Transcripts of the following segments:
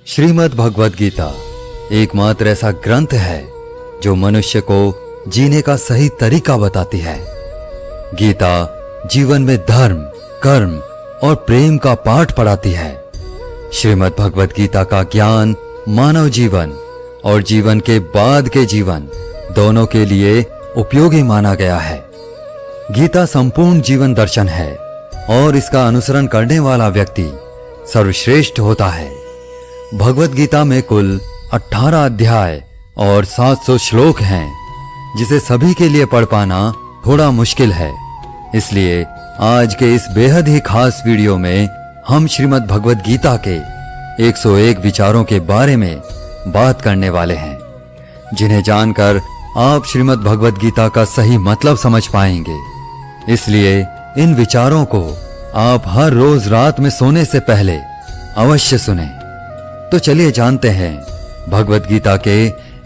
श्रीमद् भगवद गीता एकमात्र ऐसा ग्रंथ है जो मनुष्य को जीने का सही तरीका बताती है। गीता जीवन में धर्म, कर्म और प्रेम का पाठ पढ़ाती है। श्रीमद् भगवद गीता का ज्ञान मानव जीवन और जीवन के बाद के जीवन दोनों के लिए उपयोगी माना गया है। गीता संपूर्ण जीवन दर्शन है और इसका अनुसरण करने वाला व्यक्ति सर्वश्रेष्ठ होता है। भगवद गीता में कुल 18 अध्याय और 700 श्लोक हैं, जिसे सभी के लिए पढ़ पाना थोड़ा मुश्किल है। इसलिए आज के इस बेहद ही खास वीडियो में हम श्रीमद् भगवद गीता के 101 विचारों के बारे में बात करने वाले हैं, जिन्हें जानकर आप श्रीमद् भगवद गीता का सही मतलब समझ पाएंगे। इसलिए इन विचारों को आप हर रोज रात में सोने से पहले अवश्य सुनें। तो चलिए जानते हैं भगवद गीता के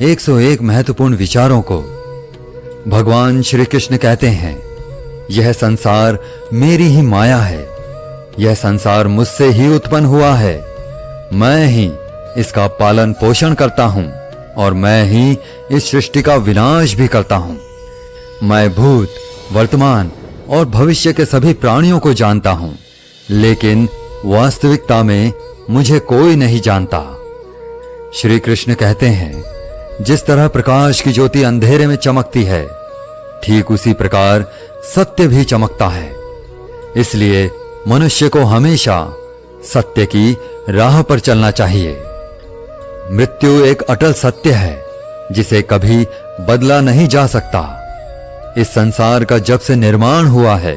101 महत्वपूर्ण विचारों को। भगवान श्री कृष्ण कहते हैं, यह संसार मेरी ही माया है। यह संसार मुझसे ही उत्पन्न हुआ है। मैं ही इसका पालन पोषण करता हूं और मैं ही इस सृष्टि का विनाश भी करता हूं। मैं भूत, वर्तमान और भविष्य के सभी प्राणियों को जानता हूं, लेकिन वास्तविकता में मुझे कोई नहीं जानता। श्री कृष्ण कहते हैं, जिस तरह प्रकाश की ज्योति अंधेरे में चमकती है, ठीक उसी प्रकार सत्य भी चमकता है। इसलिए मनुष्य को हमेशा सत्य की राह पर चलना चाहिए। मृत्यु एक अटल सत्य है, जिसे कभी बदला नहीं जा सकता। इस संसार का जब से निर्माण हुआ है,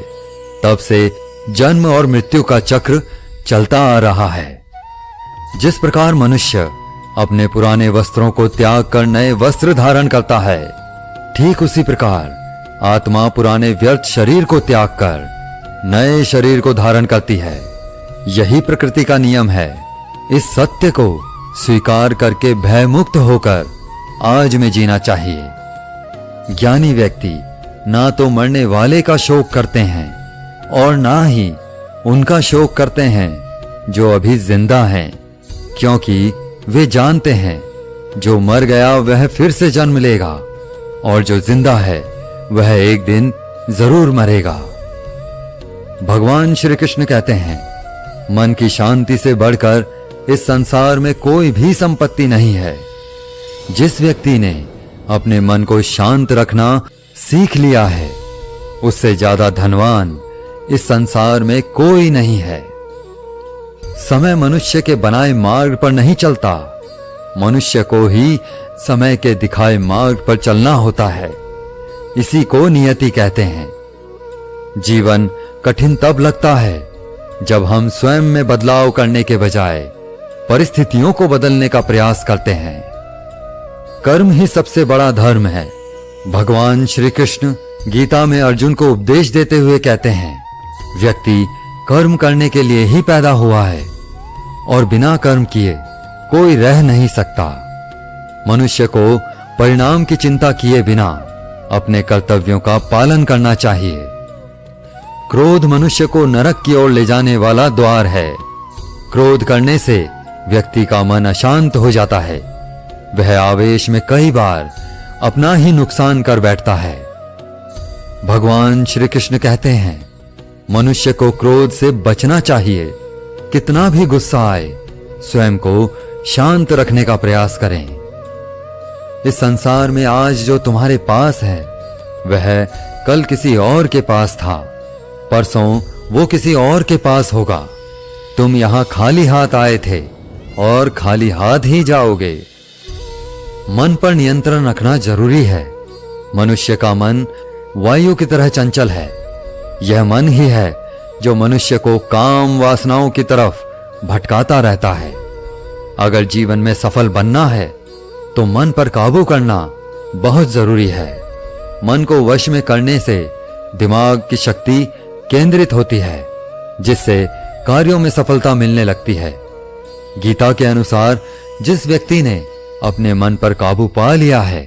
तब से जन्म और मृत्यु का चक्र चलता आ रहा है। जिस प्रकार मनुष्य अपने पुराने वस्त्रों को त्याग कर नए वस्त्र धारण करता है, ठीक उसी प्रकार आत्मा पुराने व्यर्थ शरीर को त्याग कर नए शरीर को धारण करती है। यही प्रकृति का नियम है। इस सत्य को स्वीकार करके भयमुक्त होकर आज में जीना चाहिए। ज्ञानी व्यक्ति ना तो मरने वाले का शोक करते हैं और ना ही उनका शोक करते हैं जो अभी जिंदा हैं, क्योंकि वे जानते हैं जो मर गया वह फिर से जन्म लेगा और जो जिंदा है वह एक दिन जरूर मरेगा। भगवान श्री कृष्ण कहते हैं, मन की शांति से बढ़कर इस संसार में कोई भी संपत्ति नहीं है। जिस व्यक्ति ने अपने मन को शांत रखना सीख लिया है, उससे ज्यादा धनवान इस संसार में कोई नहीं है। समय मनुष्य के बनाए मार्ग पर नहीं चलता, मनुष्य को ही समय के दिखाए मार्ग पर चलना होता है। इसी को नियति कहते हैं। जीवन कठिन तब लगता है जब हम स्वयं में बदलाव करने के बजाय परिस्थितियों को बदलने का प्रयास करते हैं। कर्म ही सबसे बड़ा धर्म है। भगवान श्री कृष्ण गीता में अर्जुन को उपदेश देते हुए कहते हैं, व्यक्ति कर्म करने के लिए ही पैदा हुआ है और बिना कर्म किए कोई रह नहीं सकता। मनुष्य को परिणाम की चिंता किए बिना अपने कर्तव्यों का पालन करना चाहिए। क्रोध मनुष्य को नरक की ओर ले जाने वाला द्वार है। क्रोध करने से व्यक्ति का मन अशांत हो जाता है। वह आवेश में कई बार अपना ही नुकसान कर बैठता है। भगवान श्री कृष्ण कहते हैं, मनुष्य को क्रोध से बचना चाहिए। कितना भी गुस्सा आए, स्वयं को शांत रखने का प्रयास करें। इस संसार में आज जो तुम्हारे पास है, वह कल किसी और के पास था, परसों वो किसी और के पास होगा। तुम यहां खाली हाथ आए थे और खाली हाथ ही जाओगे। मन पर नियंत्रण रखना जरूरी है। मनुष्य का मन वायु की तरह चंचल है। यह मन ही है जो मनुष्य को काम वासनाओं की तरफ भटकाता रहता है। अगर जीवन में सफल बनना है तो मन पर काबू करना बहुत जरूरी है। मन को वश में करने से दिमाग की शक्ति केंद्रित होती है, जिससे कार्यों में सफलता मिलने लगती है। गीता के अनुसार जिस व्यक्ति ने अपने मन पर काबू पा लिया है,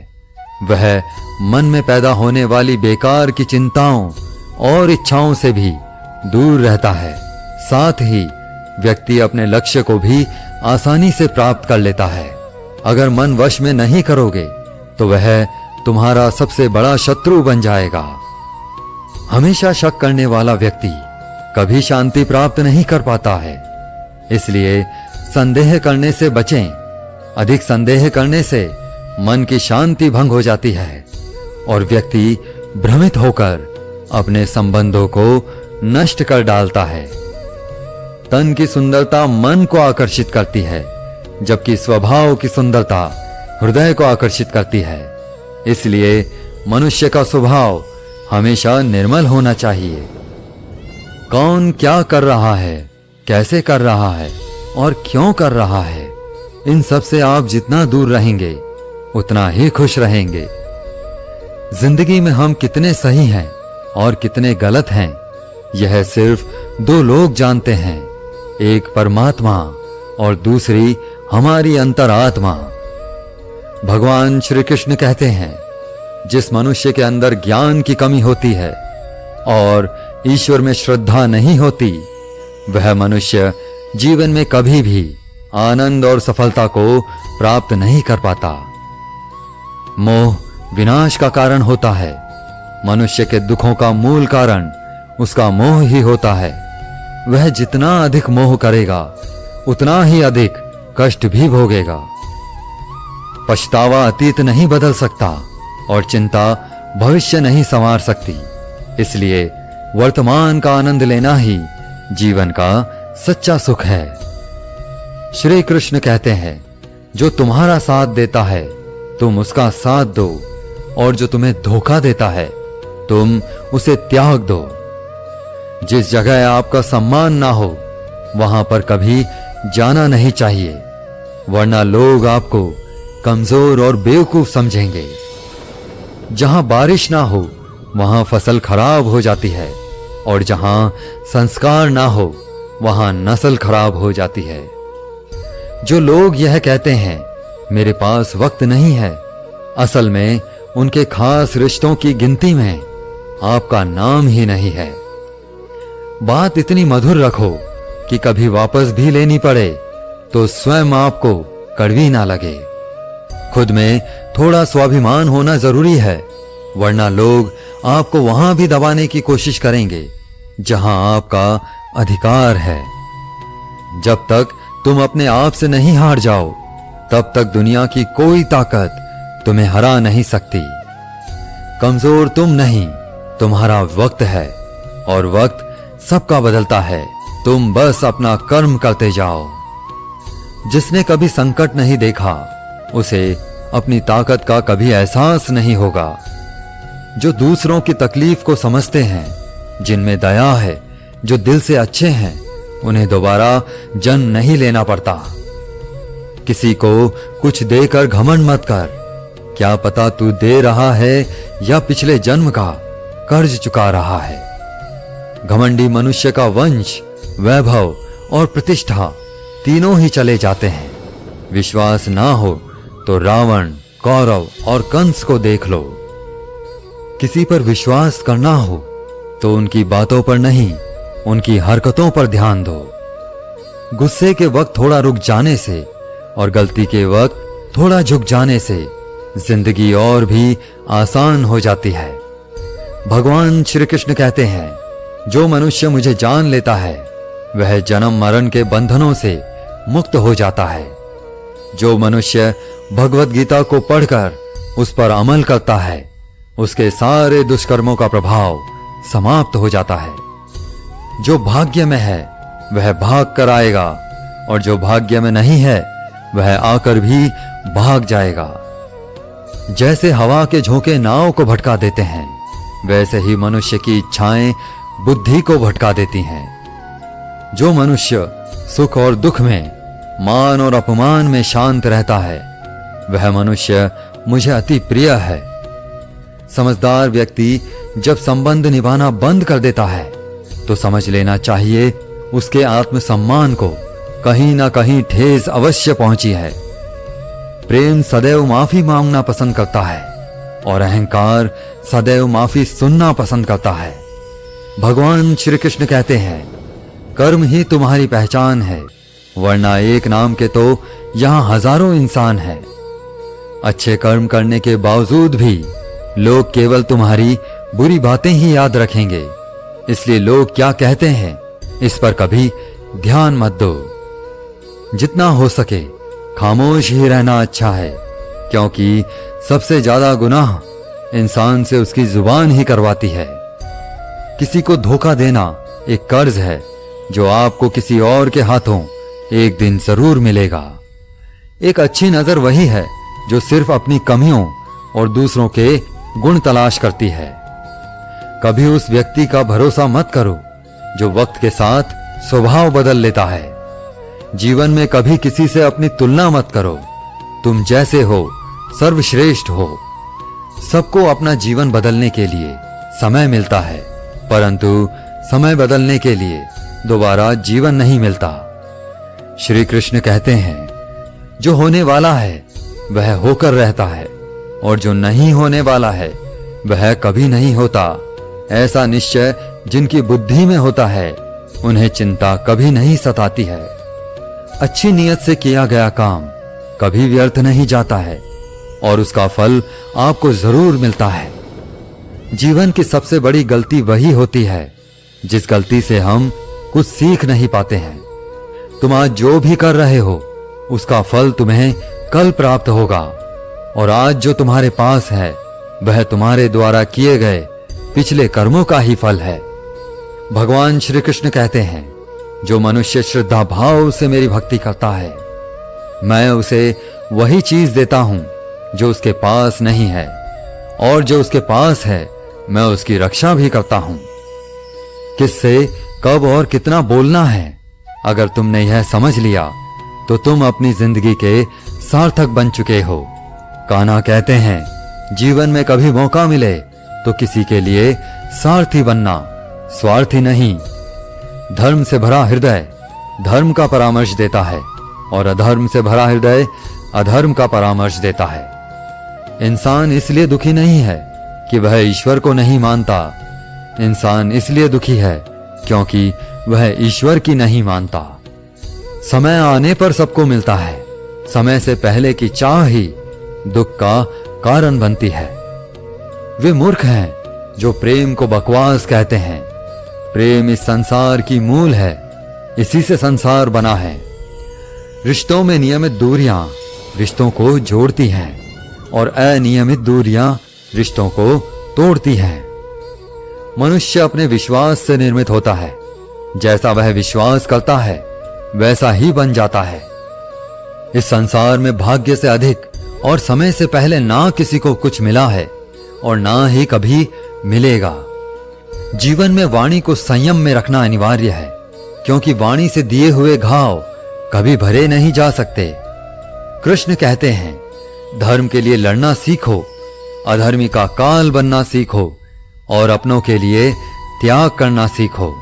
वह मन में पैदा होने वाली बेकार की चिंताओं और इच्छाओं से भी दूर रहता है। साथ ही व्यक्ति अपने लक्ष्य को भी आसानी से प्राप्त कर लेता है। अगर मन वश में नहीं करोगे तो वह तुम्हारा सबसे बड़ा शत्रु बन जाएगा। हमेशा शक करने वाला व्यक्ति कभी शांति प्राप्त नहीं कर पाता है। इसलिए संदेह करने से बचें। अधिक संदेह करने से मन की शांति भंग हो जाती है और व्यक्ति भ्रमित होकर अपने संबंधों को नष्ट कर डालता है। तन की सुंदरता मन को आकर्षित करती है, जबकि स्वभाव की सुंदरता हृदय को आकर्षित करती है। इसलिए मनुष्य का स्वभाव हमेशा निर्मल होना चाहिए। कौन क्या कर रहा है, कैसे कर रहा है और क्यों कर रहा है, इन सब से आप जितना दूर रहेंगे उतना ही खुश रहेंगे। जिंदगी में हम कितने सही हैं और कितने गलत हैं, यह सिर्फ दो लोग जानते हैं, एक परमात्मा और दूसरी हमारी अंतरात्मा। भगवान श्री कृष्ण कहते हैं, जिस मनुष्य के अंदर ज्ञान की कमी होती है और ईश्वर में श्रद्धा नहीं होती, वह मनुष्य जीवन में कभी भी आनंद और सफलता को प्राप्त नहीं कर पाता। मोह विनाश का कारण होता है। मनुष्य के दुखों का मूल कारण उसका मोह ही होता है। वह जितना अधिक मोह करेगा उतना ही अधिक कष्ट भी भोगेगा। पछतावा अतीत नहीं बदल सकता और चिंता भविष्य नहीं संवार सकती। इसलिए वर्तमान का आनंद लेना ही जीवन का सच्चा सुख है। श्री कृष्ण कहते हैं, जो तुम्हारा साथ देता है तुम उसका साथ दो, और जो तुम्हें धोखा देता है तुम उसे त्याग दो। जिस जगह आपका सम्मान ना हो वहां पर कभी जाना नहीं चाहिए, वरना लोग आपको कमजोर और बेवकूफ समझेंगे। जहां बारिश ना हो वहां फसल खराब हो जाती है, और जहां संस्कार ना हो वहां नस्ल खराब हो जाती है। जो लोग यह कहते हैं मेरे पास वक्त नहीं है, असल में उनके खास रिश्तों की गिनती में आपका नाम ही नहीं है। बात इतनी मधुर रखो कि कभी वापस भी लेनी पड़े तो स्वयं आपको कड़वी ना लगे। खुद में थोड़ा स्वाभिमान होना जरूरी है, वरना लोग आपको वहां भी दबाने की कोशिश करेंगे जहां आपका अधिकार है। जब तक तुम अपने आप से नहीं हार जाओ तब तक दुनिया की कोई ताकत तुम्हें हरा नहीं सकती। कमजोर तुम नहीं, तुम्हारा वक्त है, और वक्त सबका बदलता है। तुम बस अपना कर्म करते जाओ। जिसने कभी संकट नहीं देखा उसे अपनी ताकत का कभी एहसास नहीं होगा। जो दूसरों की तकलीफ को समझते हैं, जिनमें दया है, जो दिल से अच्छे हैं, उन्हें दोबारा जन्म नहीं लेना पड़ता। किसी को कुछ देकर घमंड मत कर। क्या पता तू दे रहा है या पिछले जन्म का कर्ज चुका रहा है। घमंडी मनुष्य का वंश, वैभव और प्रतिष्ठा तीनों ही चले जाते हैं। विश्वास ना हो तो रावण, कौरव और कंस को देख लो। किसी पर विश्वास करना हो तो उनकी बातों पर नहीं, उनकी हरकतों पर ध्यान दो। गुस्से के वक्त थोड़ा रुक जाने से और गलती के वक्त थोड़ा झुक जाने से जिंदगी और भी आसान हो जाती है। भगवान श्री कृष्ण कहते हैं, जो मनुष्य मुझे जान लेता है वह जन्म मरण के बंधनों से मुक्त हो जाता है। जो मनुष्य भगवत गीता को पढ़कर उस पर अमल करता है उसके सारे दुष्कर्मों का प्रभाव समाप्त हो जाता है। जो भाग्य में है वह भाग कर आएगा, और जो भाग्य में नहीं है वह आकर भी भाग जाएगा। जैसे हवा के झोंके नाव को भटका देते हैं, वैसे ही मनुष्य की इच्छाएं बुद्धि को भटका देती हैं। जो मनुष्य सुख और दुख में, मान और अपमान में शांत रहता है वह मनुष्य मुझे अति प्रिय है। समझदार व्यक्ति जब संबंध निभाना बंद कर देता है तो समझ लेना चाहिए उसके आत्मसम्मान को कहीं ना कहीं ठेस अवश्य पहुंची है। प्रेम सदैव माफी मांगना पसंद करता है और अहंकार सदैव माफी सुनना पसंद करता है। भगवान श्री कृष्ण कहते हैं, कर्म ही तुम्हारी पहचान है, वरना एक नाम के तो यहां हजारों इंसान हैं। अच्छे कर्म करने के बावजूद भी लोग केवल तुम्हारी बुरी बातें ही याद रखेंगे, इसलिए लोग क्या कहते हैं इस पर कभी ध्यान मत दो। जितना हो सके खामोश ही रहना अच्छा है, क्योंकि सबसे ज्यादा गुनाह इंसान से उसकी जुबान ही करवाती है। किसी को धोखा देना एक कर्ज है जो आपको किसी और के हाथों एक दिन जरूर मिलेगा। एक अच्छी नजर वही है जो सिर्फ अपनी कमियों और दूसरों के गुण तलाश करती है। कभी उस व्यक्ति का भरोसा मत करो जो वक्त के साथ स्वभाव बदल लेता है। जीवन में कभी किसी से अपनी तुलना मत करो। तुम जैसे हो सर्वश्रेष्ठ हो। सबको अपना जीवन बदलने के लिए समय मिलता है, परंतु समय बदलने के लिए दोबारा जीवन नहीं मिलता। श्री कृष्ण कहते हैं, जो होने वाला है वह होकर रहता है और जो नहीं होने वाला है वह कभी नहीं होता। ऐसा निश्चय जिनकी बुद्धि में होता है उन्हें चिंता कभी नहीं सताती है। अच्छी नीयत से किया गया काम कभी व्यर्थ नहीं जाता है और उसका फल आपको जरूर मिलता है। जीवन की सबसे बड़ी गलती वही होती है जिस गलती से हम कुछ सीख नहीं पाते हैं। तुम आज जो भी कर रहे हो उसका फल तुम्हें कल प्राप्त होगा, और आज जो तुम्हारे पास है वह तुम्हारे द्वारा किए गए पिछले कर्मों का ही फल है। भगवान श्री कृष्ण कहते हैं, जो मनुष्य श्रद्धा भाव से मेरी भक्ति करता है मैं उसे वही चीज देता हूं जो उसके पास नहीं है, और जो उसके पास है मैं उसकी रक्षा भी करता हूं। किससे कब और कितना बोलना है, अगर तुमने यह समझ लिया तो तुम अपनी जिंदगी के सार्थक बन चुके हो। कान्हा कहते हैं, जीवन में कभी मौका मिले तो किसी के लिए सारथी बनना, स्वार्थी नहीं। धर्म से भरा हृदय धर्म का परामर्श देता है और अधर्म से भरा हृदय अधर्म का परामर्श देता है। इंसान इसलिए दुखी नहीं है कि वह ईश्वर को नहीं मानता। इंसान इसलिए दुखी है क्योंकि वह ईश्वर की नहीं मानता। समय आने पर सबको मिलता है, समय से पहले की चाह ही दुख का कारण बनती है। वे मूर्ख हैं जो प्रेम को बकवास कहते हैं। प्रेम इस संसार की मूल है, इसी से संसार बना है। रिश्तों में नियमित दूरियां रिश्तों को जोड़ती हैं और अनियमित दूरियां रिश्तों को तोड़ती हैं। मनुष्य अपने विश्वास से निर्मित होता है। जैसा वह विश्वास करता है वैसा ही बन जाता है। इस संसार में भाग्य से अधिक और समय से पहले ना किसी को कुछ मिला है और ना ही कभी मिलेगा। जीवन में वाणी को संयम में रखना अनिवार्य है, क्योंकि वाणी से दिए हुए घाव कभी भरे नहीं जा सकते। कृष्ण कहते हैं, धर्म के लिए लड़ना सीखो, अधर्मी का काल बनना सीखो और अपनों के लिए त्याग करना सीखो।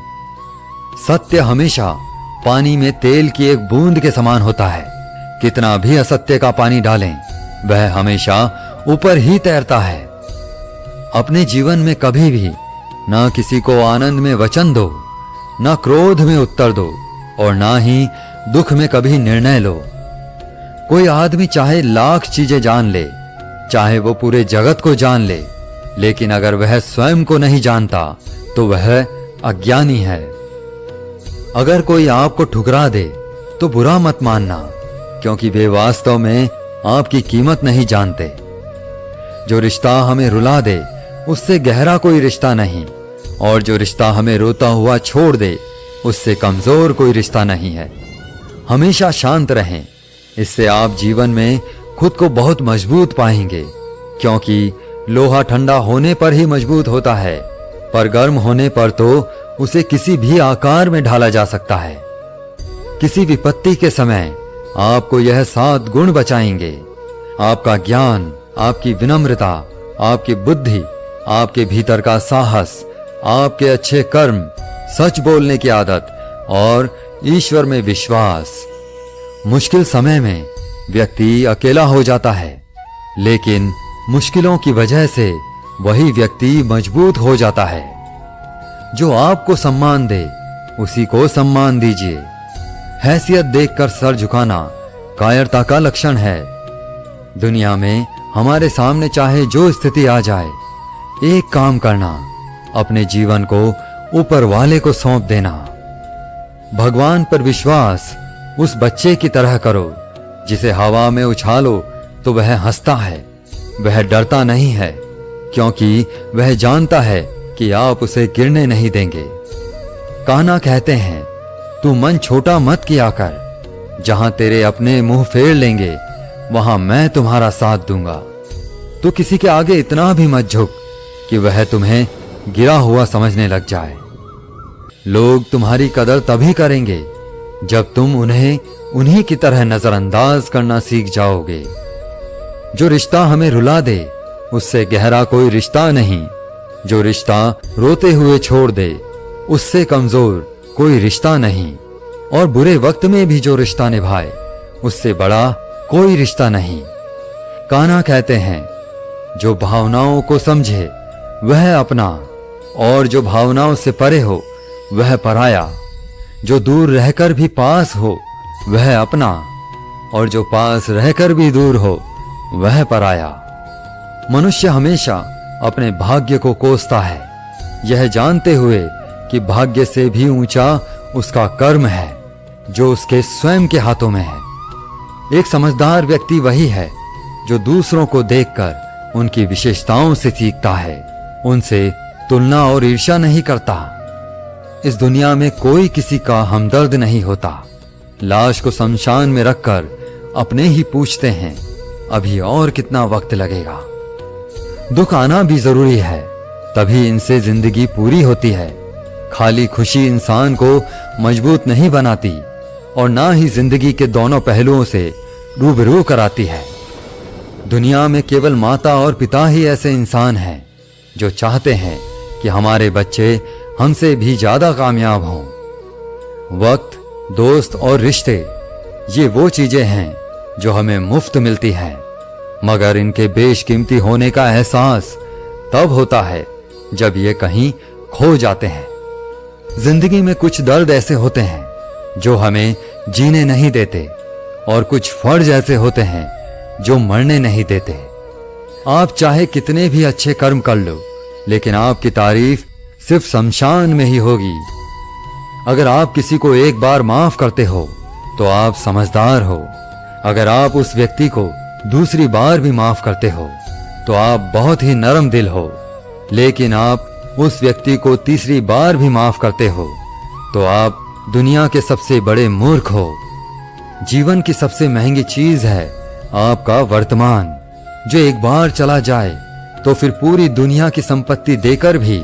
सत्य हमेशा पानी में तेल की एक बूंद के समान होता है। कितना भी असत्य का पानी डालें वह हमेशा ऊपर ही तैरता है। अपने जीवन में कभी भी ना किसी को आनंद में वचन दो, ना क्रोध में उत्तर दो और ना ही दुख में कभी निर्णय लो। कोई आदमी चाहे लाख चीजें जान ले, चाहे वो पूरे जगत को जान ले, लेकिन अगर वह स्वयं को नहीं जानता तो वह अज्ञानी है। अगर कोई आपको ठुकरा दे तो बुरा मत मानना, क्योंकि वे वास्तव में आपकी कीमत नहीं जानते। जो रिश्ता हमें रुला दे उससे गहरा कोई रिश्ता नहीं, और जो रिश्ता हमें रोता हुआ छोड़ दे उससे कमजोर कोई रिश्ता नहीं है। हमेशा शांत रहें, इससे आप जीवन में खुद को बहुत मजबूत पाएंगे, क्योंकि लोहा ठंडा होने पर ही मजबूत होता है, पर गर्म होने पर तो उसे किसी भी आकार में ढाला जा सकता है। किसी विपत्ति के समय आपको यह 7 गुण बचाएंगे: आपका ज्ञान, आपकी विनम्रता, आपकी बुद्धि, आपके भीतर का साहस, आपके अच्छे कर्म, सच बोलने की आदत और ईश्वर में विश्वास। मुश्किल समय में व्यक्ति अकेला हो जाता है, लेकिन मुश्किलों की वजह से वही व्यक्ति मजबूत हो जाता है। जो आपको सम्मान दे उसी को सम्मान दीजिए। हैसियत देखकर सर झुकाना कायरता का लक्षण है। दुनिया में हमारे सामने चाहे जो स्थिति आ जाए, एक काम करना, अपने जीवन को ऊपर वाले को सौंप देना। भगवान पर विश्वास उस बच्चे की तरह करो जिसे हवा में उछालो तो वह हंसता है। वह डरता नहीं है क्योंकि वह जानता है कि आप उसे गिरने नहीं देंगे। कान्हा कहते हैं, तू मन छोटा मत किया कर, जहां तेरे अपने मुंह फेर लेंगे वहां मैं तुम्हारा साथ दूंगा। तू किसी के आगे इतना भी मत झुक कि वह तुम्हें गिरा हुआ समझने लग जाए। लोग तुम्हारी कदर तभी करेंगे जब तुम उन्हें उन्हीं की तरह नजरअंदाज करना सीख जाओगे। जो रिश्ता हमें रुला दे उससे गहरा कोई रिश्ता नहीं। जो रिश्ता रोते हुए छोड़ दे उससे कमजोर कोई रिश्ता नहीं। और बुरे वक्त में भी जो रिश्ता निभाए उससे बड़ा कोई रिश्ता नहीं। कान्हा कहते हैं, जो भावनाओं को समझे वह अपना, और जो भावनाओं से परे हो वह पराया। जो दूर रहकर भी पास हो वह अपना, और जो पास रहकर भी दूर हो वह पराया। मनुष्य हमेशा अपने भाग्य को कोसता है, यह जानते हुए कि भाग्य से भी ऊंचा उसका कर्म है जो उसके स्वयं के हाथों में है। एक समझदार व्यक्ति वही है जो दूसरों को देखकर उनकी विशेषताओं से सीखता है, उनसे तुलना और ईर्ष्या नहीं करता। इस दुनिया में कोई किसी का हमदर्द नहीं होता। लाश को शमशान में रखकर अपने ही पूछते हैं, अभी और कितना वक्त लगेगा। दुख आना भी जरूरी है, तभी इनसे जिंदगी पूरी होती है। खाली खुशी इंसान को मजबूत नहीं बनाती और ना ही जिंदगी के दोनों पहलुओं से रूबरू कराती है। दुनिया में केवल माता और पिता ही ऐसे इंसान हैं जो चाहते हैं कि हमारे बच्चे हमसे भी ज्यादा कामयाब हों। वक्त, दोस्त और रिश्ते, ये वो चीजें हैं जो हमें मुफ्त मिलती हैं, मगर इनके बेशकीमती होने का एहसास तब होता है जब ये कहीं खो जाते हैं। जिंदगी में कुछ दर्द ऐसे होते हैं जो हमें जीने नहीं देते, और कुछ फर्ज ऐसे होते हैं जो मरने नहीं देते। आप चाहे कितने भी अच्छे कर्म कर लो, लेकिन आपकी तारीफ सिर्फ शमशान में ही होगी। अगर आप किसी को एक बार माफ करते हो तो आप समझदार हो। अगर आप उस व्यक्ति को दूसरी बार भी माफ करते हो तो आप बहुत ही नरम दिल हो। लेकिन आप उस व्यक्ति को तीसरी बार भी माफ करते हो तो आप दुनिया के सबसे बड़े मूर्ख हो। जीवन की सबसे महंगी चीज है आपका वर्तमान, जो एक बार चला जाए तो फिर पूरी दुनिया की संपत्ति देकर भी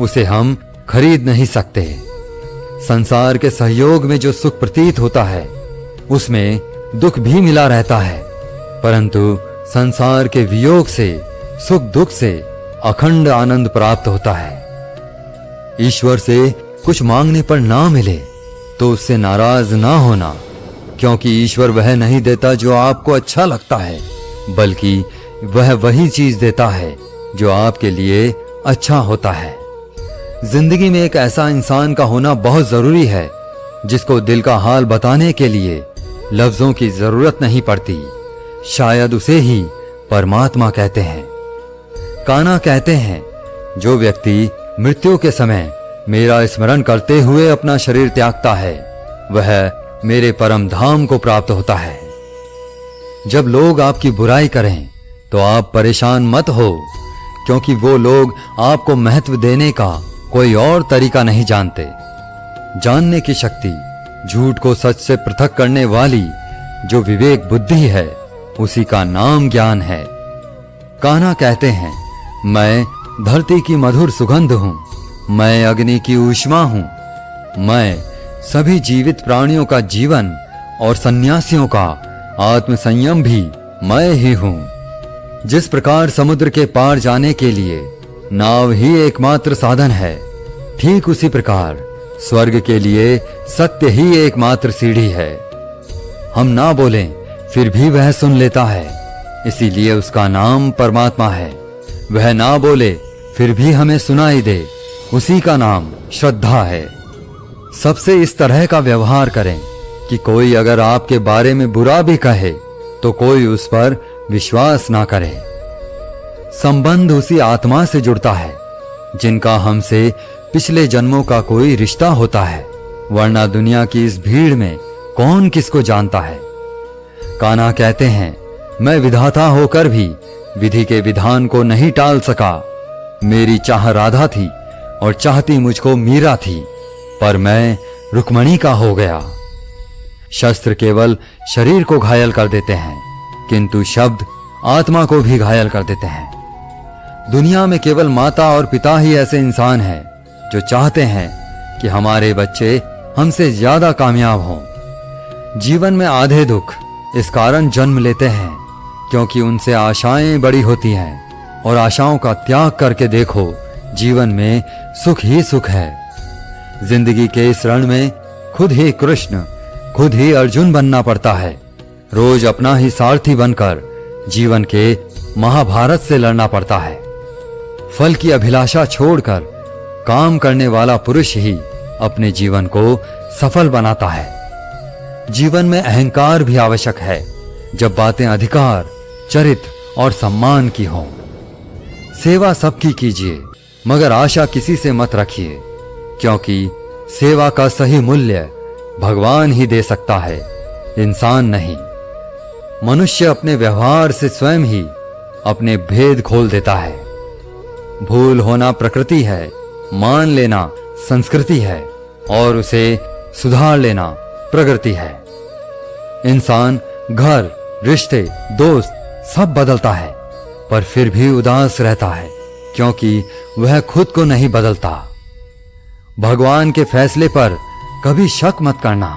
उसे हम खरीद नहीं सकते। संसार के सहयोग में जो सुख प्रतीत होता है उसमें दुख भी मिला रहता है, परंतु संसार के वियोग से, सुख दुख से अखंड आनंद प्राप्त होता है। ईश्वर से कुछ मांगने पर ना मिले तो उससे नाराज ना होना, क्योंकि ईश्वर वह नहीं देता जो आपको अच्छा लगता है, बल्कि वह वही चीज देता है जो आपके लिए अच्छा होता है। जिंदगी में एक ऐसा इंसान का होना बहुत जरूरी है जिसको दिल का हाल बताने के लिए लफ्जों की जरूरत नहीं पड़ती। शायद उसे ही परमात्मा कहते हैं। कान्हा कहते हैं, जो व्यक्ति मृत्यु के समय मेरा स्मरण करते हुए अपना शरीर त्यागता है वह मेरे परम धाम को प्राप्त होता है। जब लोग आपकी बुराई करें तो आप परेशान मत हो, क्योंकि वो लोग आपको महत्व देने का कोई और तरीका नहीं जानते। जानने की शक्ति, झूठ को सच से पृथक करने वाली जो विवेक बुद्धि है, उसी का नाम ज्ञान है। कान्हा कहते हैं, मैं धरती की मधुर सुगंध हूं, मैं अग्नि की ऊष्मा हूं, मैं सभी जीवित प्राणियों का जीवन और सन्यासियों का आत्म संयम भी मैं ही हूं। जिस प्रकार समुद्र के पार जाने के लिए नाव ही एकमात्र साधन है, ठीक उसी प्रकार स्वर्ग के लिए सत्य ही एकमात्र सीढ़ी है। हम ना बोलें फिर भी वह सुन लेता है, इसीलिए उसका नाम परमात्मा है। वह ना बोले फिर भी हमें सुनाई दे, उसी का नाम श्रद्धा है। सबसे इस तरह का व्यवहार करें कि कोई अगर आपके बारे में बुरा भी कहे तो कोई उस पर विश्वास ना करे। संबंध उसी आत्मा से जुड़ता है जिनका हमसे पिछले जन्मों का कोई रिश्ता होता है, वरना दुनिया की इस भीड़ में कौन किसको जानता है। कान्हा कहते हैं, मैं विधाता होकर भी विधि के विधान को नहीं टाल सका। मेरी चाह राधा थी और चाहती मुझको मीरा थी, पर मैं रुक्मणी का हो गया। शस्त्र केवल शरीर को घायल कर देते हैं, किंतु शब्द आत्मा को भी घायल कर देते हैं। दुनिया में केवल माता और पिता ही ऐसे इंसान हैं जो चाहते हैं कि हमारे बच्चे हमसे ज्यादा कामयाब हों। जीवन में आधे दुख इस कारण जन्म लेते हैं क्योंकि उनसे आशाएं बड़ी होती हैं, और आशाओं का त्याग करके देखो, जीवन में सुख ही सुख है। जिंदगी के इस रण में खुद ही कृष्ण, खुद ही अर्जुन बनना पड़ता है। रोज अपना ही सारथी बनकर जीवन के महाभारत से लड़ना पड़ता है। फल की अभिलाषा छोड़कर काम करने वाला पुरुष ही अपने जीवन को सफल बनाता है। जीवन में अहंकार भी आवश्यक है जब बातें अधिकार, चरित्र और सम्मान की हों। सेवा सबकी कीजिए, मगर आशा किसी से मत रखिए, क्योंकि सेवा का सही मूल्य भगवान ही दे सकता है, इंसान नहीं। मनुष्य अपने व्यवहार से स्वयं ही अपने भेद खोल देता है। भूल होना प्रकृति है, मान लेना संस्कृति है, और उसे सुधार लेना प्रगति है। इंसान घर, रिश्ते, दोस्त सब बदलता है, पर फिर भी उदास रहता है क्योंकि वह खुद को नहीं बदलता। भगवान के फैसले पर कभी शक मत करना।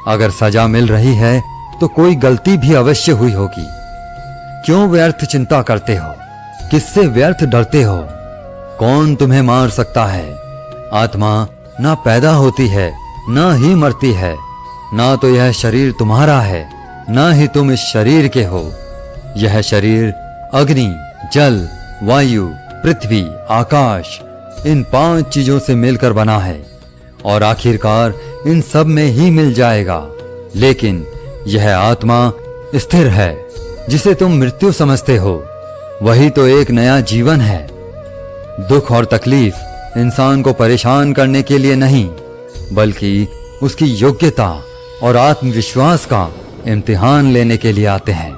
अगर सजा मिल रही है तो कोई गलती भी अवश्य हुई होगी। क्यों व्यर्थ चिंता करते हो? किससे व्यर्थ डरते हो? कौन तुम्हें मार सकता है? आत्मा ना पैदा होती है, ना ही मरती है। ना तो यह शरीर तुम्हारा है, ना ही तुम इस शरीर के हो। यह शरीर अग्नि, जल, वायु, पृथ्वी, आकाश, इन 5 चीजों से मिलकर बना है, और आखिरकार इन सब में ही मिल जाएगा। लेकिन यह आत्मा स्थिर है, जिसे तुम मृत्यु समझते हो, वही तो एक नया जीवन है। दुख और तकलीफ इंसान को परेशान करने के लिए नहीं, बल्कि उसकी योग्यता और आत्मविश्वास का इम्तिहान लेने के लिए आते हैं।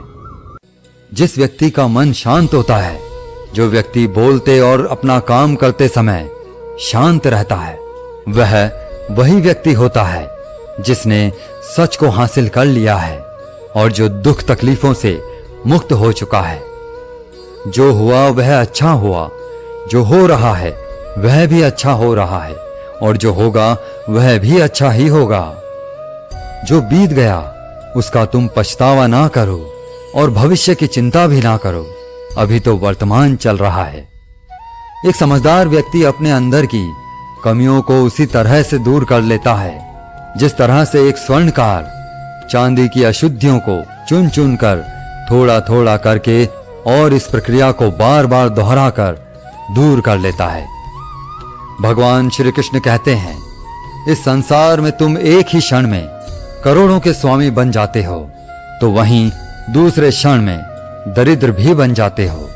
जिस व्यक्ति का मन शांत होता है, जो व्यक्ति बोलते और अपना काम करते समय शांत रहता है, वह वही व्यक्ति होता है जिसने सच को हासिल कर लिया है और जो दुख तकलीफों से मुक्त हो चुका है। जो हुआ वह अच्छा हुआ, जो हो रहा है वह भी अच्छा हो रहा है, और जो होगा वह भी अच्छा ही होगा। जो बीत गया उसका तुम पछतावा ना करो और भविष्य की चिंता भी ना करो, अभी तो वर्तमान चल रहा है। एक समझदार व्यक्ति अपने अंदर की कमियों को उसी तरह से दूर कर लेता है जिस तरह से एक स्वर्णकार चांदी की अशुद्धियों को चुन चुन कर थोड़ा थोड़ा करके और इस प्रक्रिया को बार बार दोहराकर दूर कर लेता है। भगवान श्री कृष्ण कहते हैं, इस संसार में तुम एक ही क्षण में करोड़ों के स्वामी बन जाते हो, तो वहीं दूसरे क्षण में दरिद्र भी बन जाते हो।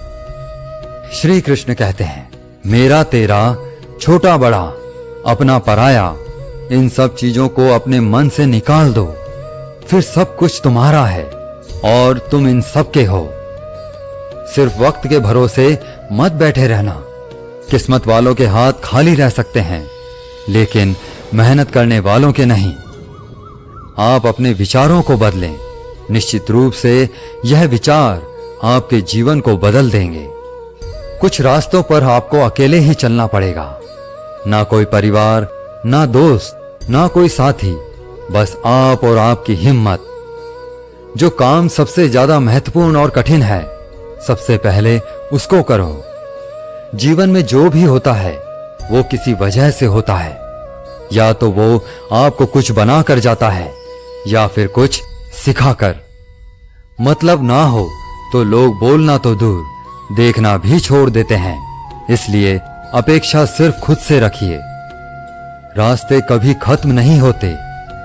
श्री कृष्ण कहते हैं, मेरा तेरा, छोटा बड़ा, अपना पराया, इन सब चीजों को अपने मन से निकाल दो, फिर सब कुछ तुम्हारा है और तुम इन सब के हो। सिर्फ वक्त के भरोसे मत बैठे रहना। किस्मत वालों के हाथ खाली रह सकते हैं, लेकिन मेहनत करने वालों के नहीं। आप अपने विचारों को बदलें। निश्चित रूप से यह विचार आपके जीवन को बदल देंगे। कुछ रास्तों पर आपको अकेले ही चलना पड़ेगा। ना कोई परिवार, ना दोस्त, ना कोई साथी, बस आप और आपकी हिम्मत। जो काम सबसे ज्यादा महत्वपूर्ण और कठिन है, सबसे पहले उसको करो। जीवन में जो भी होता है वो किसी वजह से होता है। या तो वो आपको कुछ बना कर जाता है या फिर कुछ सिखाकर। मतलब ना हो तो लोग बोलना तो दूर, देखना भी छोड़ देते हैं। इसलिए अपेक्षा सिर्फ खुद से रखिए। रास्ते कभी खत्म नहीं होते,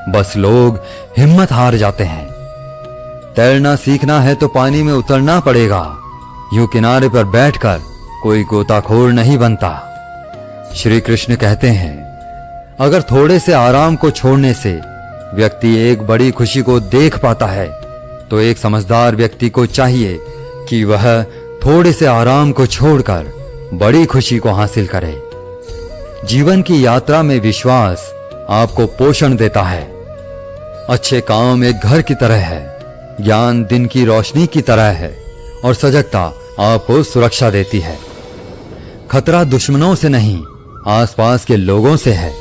बस लोग हिम्मत हार जाते हैं। तैरना सीखना है तो पानी में उतरना पड़ेगा। यूं किनारे पर बैठकर कोई गोताखोर नहीं बनता। श्री कृष्ण कहते हैं, अगर थोड़े से आराम को छोड़ने से व्यक्ति एक बड़ी खुशी को देख पाता है, तो एक समझदार व्यक्ति को चाहिए कि वह थोड़े से आराम को छोड़कर बड़ी खुशी को हासिल करे। जीवन की यात्रा में विश्वास आपको पोषण देता है। अच्छे काम एक घर की तरह है, ज्ञान दिन की रोशनी की तरह है और सजगता आपको सुरक्षा देती है। खतरा दुश्मनों से नहीं, आसपास के लोगों से है,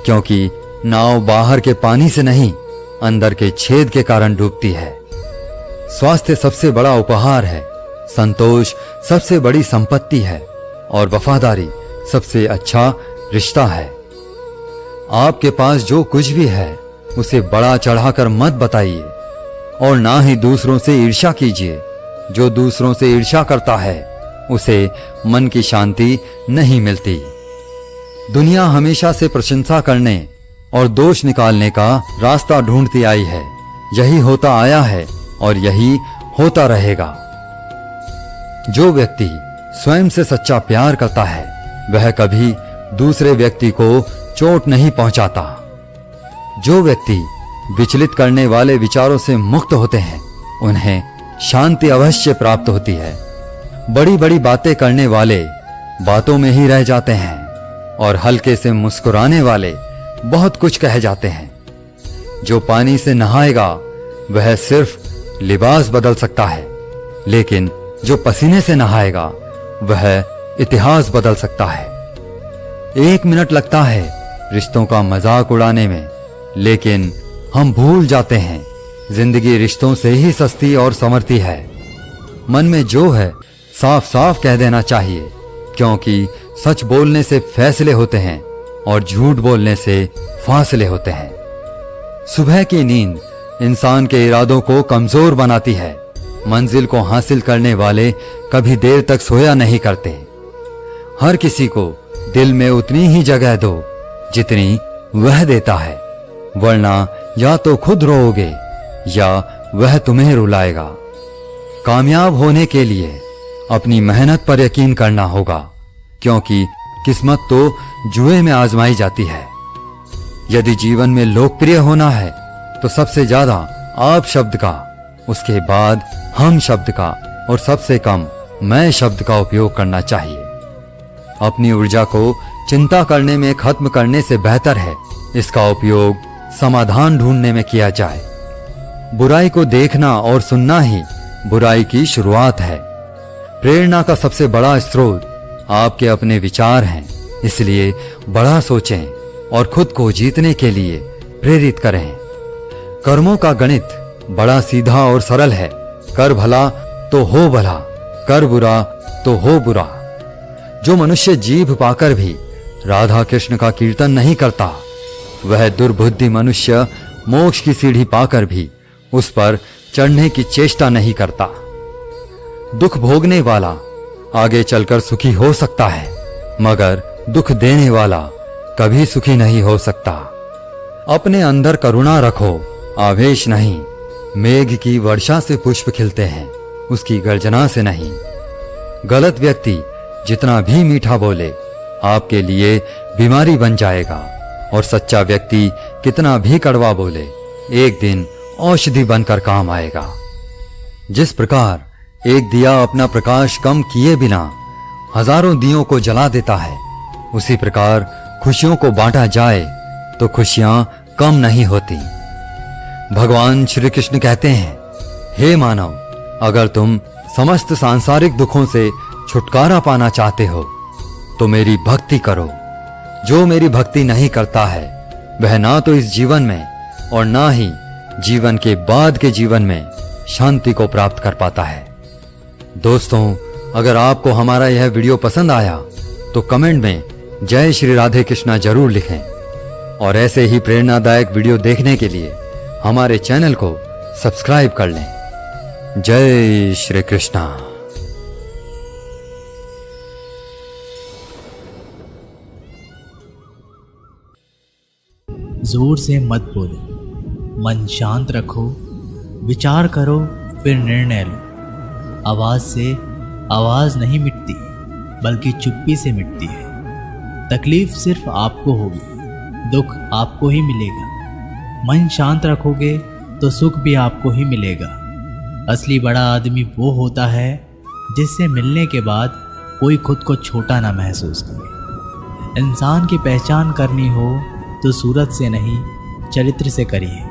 क्योंकि नाव बाहर के पानी से नहीं, अंदर के छेद के कारण डूबती है। स्वास्थ्य सबसे बड़ा उपहार है, संतोष सबसे बड़ी संपत्ति है और वफादारी सबसे अच्छा रिश्ता है। आपके पास जो कुछ भी है उसे बड़ा चढ़ाकर मत बताइए और ना ही दूसरों से ईर्ष्या कीजिए। जो दूसरों से ईर्ष्या करता है उसे मन की शांति नहीं मिलती। दुनिया हमेशा से प्रशंसा करने और दोष निकालने का रास्ता ढूंढती आई है। यही होता आया है और यही होता रहेगा। जो व्यक्ति स्वयं से सच्चा प्यार करता है वह कभी दूसरे व्यक्ति को चोट नहीं पहुंचाता। जो व्यक्ति विचलित करने वाले विचारों से मुक्त होते हैं उन्हें शांति अवश्य प्राप्त होती है। बड़ी बड़ी बातें करने वाले बातों में ही रह जाते हैं और हल्के से मुस्कुराने वाले बहुत कुछ कह जाते हैं। जो पानी से नहाएगा वह सिर्फ लिबास बदल सकता है, लेकिन जो पसीने से नहाएगा वह इतिहास बदल सकता है। 1 मिनट लगता है रिश्तों का मजाक उड़ाने में, लेकिन हम भूल जाते हैं जिंदगी रिश्तों से ही सस्ती और संवरती है। मन में जो है साफ साफ कह देना चाहिए, क्योंकि सच बोलने से फैसले होते हैं और झूठ बोलने से फासले होते हैं। सुबह की नींद इंसान के इरादों को कमजोर बनाती है। मंजिल को हासिल करने वाले कभी देर तक सोया नहीं करते। हर किसी को दिल में उतनी ही जगह दो जितनी वह देता है, वरना या तो खुद रोओगे या वह तुम्हें रुलाएगा। कामयाब होने के लिए अपनी मेहनत पर यकीन करना होगा, क्योंकि किस्मत तो जुए में आजमाई जाती है। यदि जीवन में लोकप्रिय होना है तो सबसे ज्यादा आप शब्द का, उसके बाद हम शब्द का और सबसे कम मैं शब्द का उपयोग करना चाहिए। अपनी ऊर्जा को चिंता करने में खत्म करने से बेहतर है इसका उपयोग समाधान ढूंढने में किया जाए। बुराई को देखना और सुनना ही बुराई की शुरुआत है। प्रेरणा का सबसे बड़ा स्रोत आपके अपने विचार हैं, इसलिए बड़ा सोचें और खुद को जीतने के लिए प्रेरित करें। कर्मों का गणित बड़ा सीधा और सरल है। कर भला तो हो भला, कर बुरा तो हो बुरा। जो मनुष्य जीभ पाकर भी राधा कृष्ण का कीर्तन नहीं करता, वह दुर्बुद्धि मनुष्य मोक्ष की सीढ़ी पाकर भी उस पर चढ़ने की चेष्टा नहीं करता। दुख भोगने वाला आगे चलकर सुखी हो सकता है, मगर दुख देने वाला कभी सुखी नहीं हो सकता। अपने अंदर करुणा रखो, आवेश नहीं। मेघ की वर्षा से पुष्प खिलते हैं, उसकी गर्जना से नहीं। गलत व्यक्ति जितना भी मीठा बोले आपके लिए बीमारी बन जाएगा, और सच्चा व्यक्ति कितना भी कड़वा बोले एक दिन औषधि बनकर काम आएगा। जिस प्रकार एक दिया अपना प्रकाश कम किए बिना हजारों दियों को जला देता है, उसी प्रकार खुशियों को बांटा जाए तो खुशियां कम नहीं होती। भगवान श्री कृष्ण कहते हैं, हे मानव, अगर तुम समस्त सांसारिक दुखों से छुटकारा पाना चाहते हो तो मेरी भक्ति करो। जो मेरी भक्ति नहीं करता है वह ना तो इस जीवन में और ना ही जीवन के बाद के जीवन में शांति को प्राप्त कर पाता है। दोस्तों, अगर आपको हमारा यह वीडियो पसंद आया तो कमेंट में जय श्री राधे कृष्णा जरूर लिखें, और ऐसे ही प्रेरणादायक वीडियो देखने के लिए हमारे चैनल को सब्सक्राइब कर लें। जय श्री कृष्णा। जोर से मत बोलो, मन शांत रखो, विचार करो, फिर निर्णय लो। आवाज से आवाज नहीं मिटती, बल्कि चुप्पी से मिटती है। तकलीफ सिर्फ आपको होगी, दुख आपको ही मिलेगा। मन शांत रखोगे तो सुख भी आपको ही मिलेगा। असली बड़ा आदमी वो होता है जिससे मिलने के बाद कोई खुद को छोटा ना महसूस करे। इंसान की पहचान करनी हो तो सूरत से नहीं, चरित्र से करिए,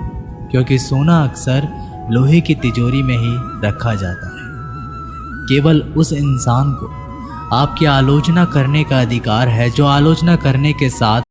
क्योंकि सोना अक्सर लोहे की तिजोरी में ही रखा जाता है। केवल उस इंसान को आपकी आलोचना करने का अधिकार है जो आलोचना करने के साथ